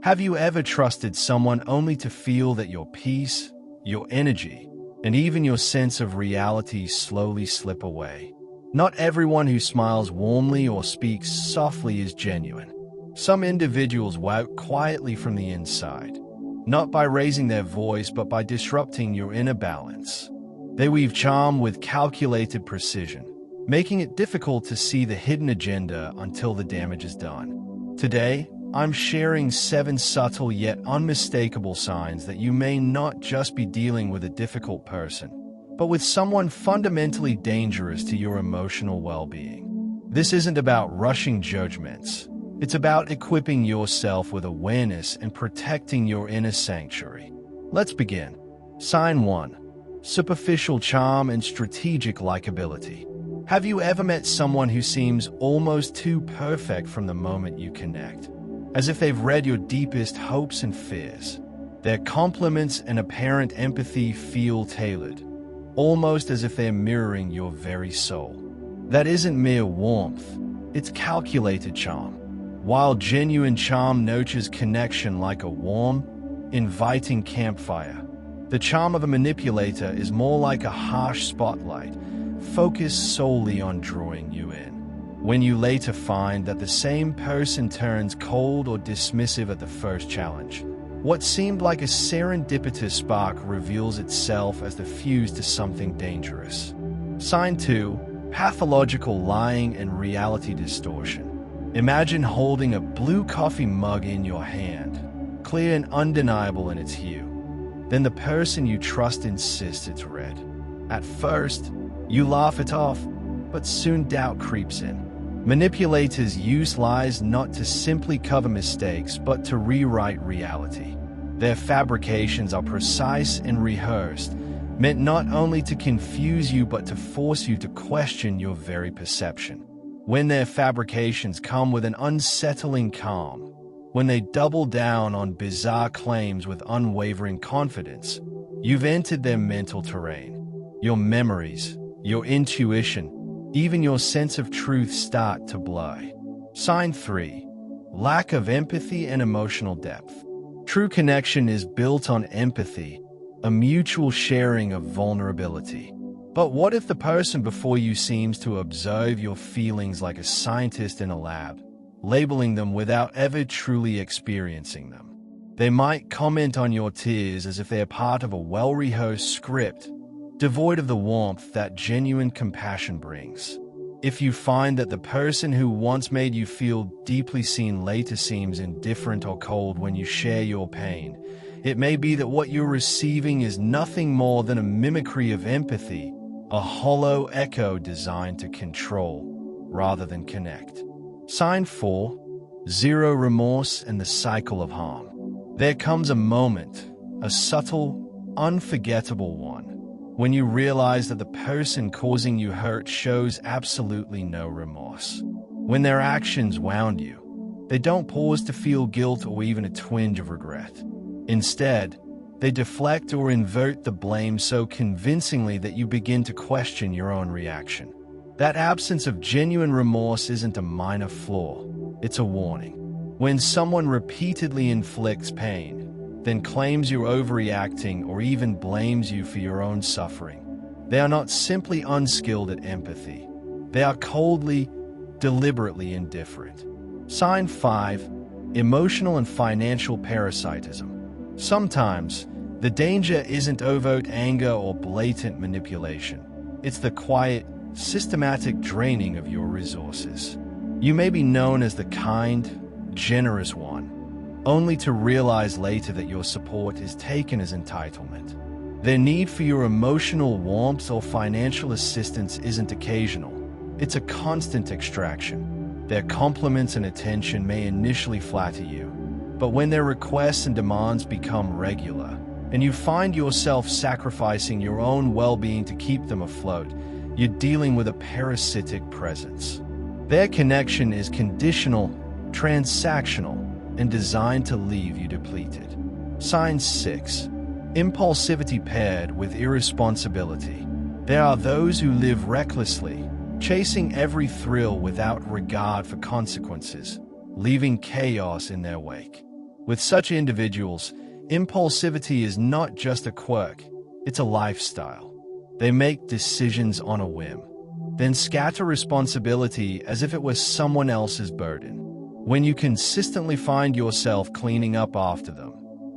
Have you ever trusted someone only to feel that your peace, your energy, and even your sense of reality slowly slip away? Not everyone who smiles warmly or speaks softly is genuine. Some individuals work quietly from the inside, not by raising their voice but by disrupting your inner balance. They weave charm with calculated precision, making it difficult to see the hidden agenda until the damage is done. Today, I'm sharing 7 subtle yet unmistakable signs that you may not just be dealing with a difficult person, but with someone fundamentally dangerous to your emotional well-being. This isn't about rushing judgments. It's about equipping yourself with awareness and protecting your inner sanctuary. Let's begin. Sign 1. Superficial charm and strategic likability. Have you ever met someone who seems almost too perfect from the moment you connect? As if they've read your deepest hopes and fears. Their compliments and apparent empathy feel tailored, almost as if they're mirroring your very soul. That isn't mere warmth, it's calculated charm. While genuine charm nurtures connection like a warm, inviting campfire, the charm of a manipulator is more like a harsh spotlight, focused solely on drawing you in. When you later find that the same person turns cold or dismissive at the first challenge, what seemed like a serendipitous spark reveals itself as the fuse to something dangerous. Sign 2. Pathological lying and reality distortion. Imagine holding a blue coffee mug in your hand, clear and undeniable in its hue. Then the person you trust insists it's red. At first, you laugh it off, but soon doubt creeps in. Manipulators use lies not to simply cover mistakes, but to rewrite reality. Their fabrications are precise and rehearsed, meant not only to confuse you but to force you to question your very perception. When their fabrications come with an unsettling calm, when they double down on bizarre claims with unwavering confidence, you've entered their mental terrain. Your memories, your intuition, even your sense of truth start to blur. Sign 3. Lack of empathy and emotional depth. True connection is built on empathy, a mutual sharing of vulnerability. But what if the person before you seems to observe your feelings like a scientist in a lab, labeling them without ever truly experiencing them? They might comment on your tears as if they are part of a well-rehearsed script, devoid of the warmth that genuine compassion brings. If you find that the person who once made you feel deeply seen later seems indifferent or cold when you share your pain, it may be that what you're receiving is nothing more than a mimicry of empathy, a hollow echo designed to control rather than connect. Sign 4. Zero remorse and the cycle of harm. There comes a moment, a subtle, unforgettable one, when you realize that the person causing you hurt shows absolutely no remorse. When their actions wound you, they don't pause to feel guilt or even a twinge of regret. Instead, they deflect or invert the blame so convincingly that you begin to question your own reaction. That absence of genuine remorse isn't a minor flaw, it's a warning. When someone repeatedly inflicts pain, then claims you're overreacting or even blames you for your own suffering, they are not simply unskilled at empathy. They are coldly, deliberately indifferent. Sign 5. Emotional and financial parasitism. Sometimes, the danger isn't overt anger or blatant manipulation. It's the quiet, systematic draining of your resources. You may be known as the kind, generous one, only to realize later that your support is taken as entitlement. Their need for your emotional warmth or financial assistance isn't occasional. It's a constant extraction. Their compliments and attention may initially flatter you, but when their requests and demands become regular, and you find yourself sacrificing your own well-being to keep them afloat, you're dealing with a parasitic presence. Their connection is conditional, transactional, and designed to leave you depleted. Sign 6. Impulsivity paired with irresponsibility. There are those who live recklessly, chasing every thrill without regard for consequences, leaving chaos in their wake. With such individuals, impulsivity is not just a quirk, it's a lifestyle. They make decisions on a whim, then scatter responsibility as if it was someone else's burden. When you consistently find yourself cleaning up after them,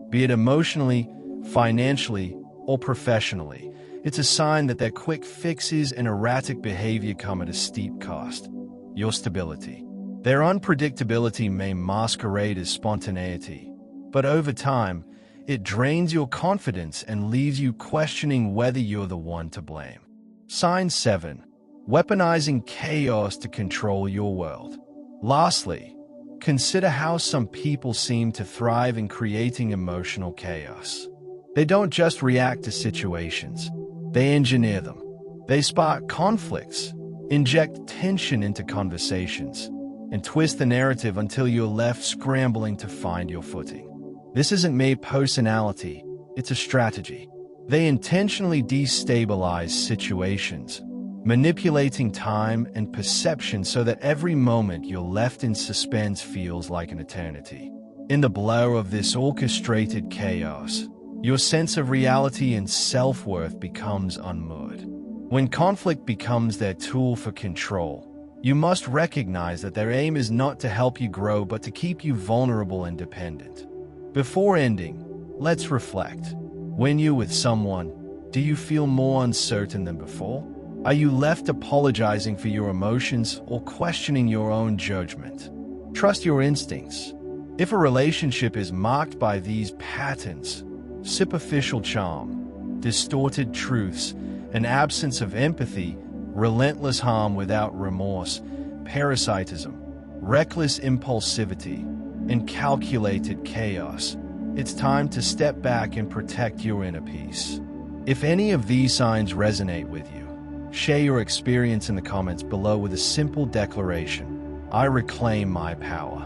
be it emotionally, financially, or professionally, it's a sign that their quick fixes and erratic behavior come at a steep cost: your stability. Their unpredictability may masquerade as spontaneity, but over time, it drains your confidence and leaves you questioning whether you're the one to blame. Sign 7. Weaponizing chaos to control your world. Lastly, consider how some people seem to thrive in creating emotional chaos. They don't just react to situations, they engineer them. They spark conflicts, inject tension into conversations, and twist the narrative until you're left scrambling to find your footing. This isn't mere personality, it's a strategy. They intentionally destabilize situations, manipulating time and perception so that every moment you're left in suspense feels like an eternity. In the blur of this orchestrated chaos, your sense of reality and self-worth becomes unmoored. When conflict becomes their tool for control, you must recognize that their aim is not to help you grow but to keep you vulnerable and dependent. Before ending, let's reflect. When you're with someone, do you feel more uncertain than before? Are you left apologizing for your emotions or questioning your own judgment? Trust your instincts. If a relationship is marked by these patterns, superficial charm, distorted truths, an absence of empathy, relentless harm without remorse, parasitism, reckless impulsivity, and calculated chaos, it's time to step back and protect your inner peace. If any of these signs resonate with you, share your experience in the comments below with a simple declaration: I reclaim my power.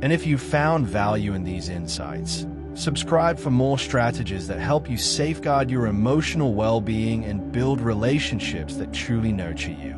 And if you found value in these insights, subscribe for more strategies that help you safeguard your emotional well-being and build relationships that truly nurture you.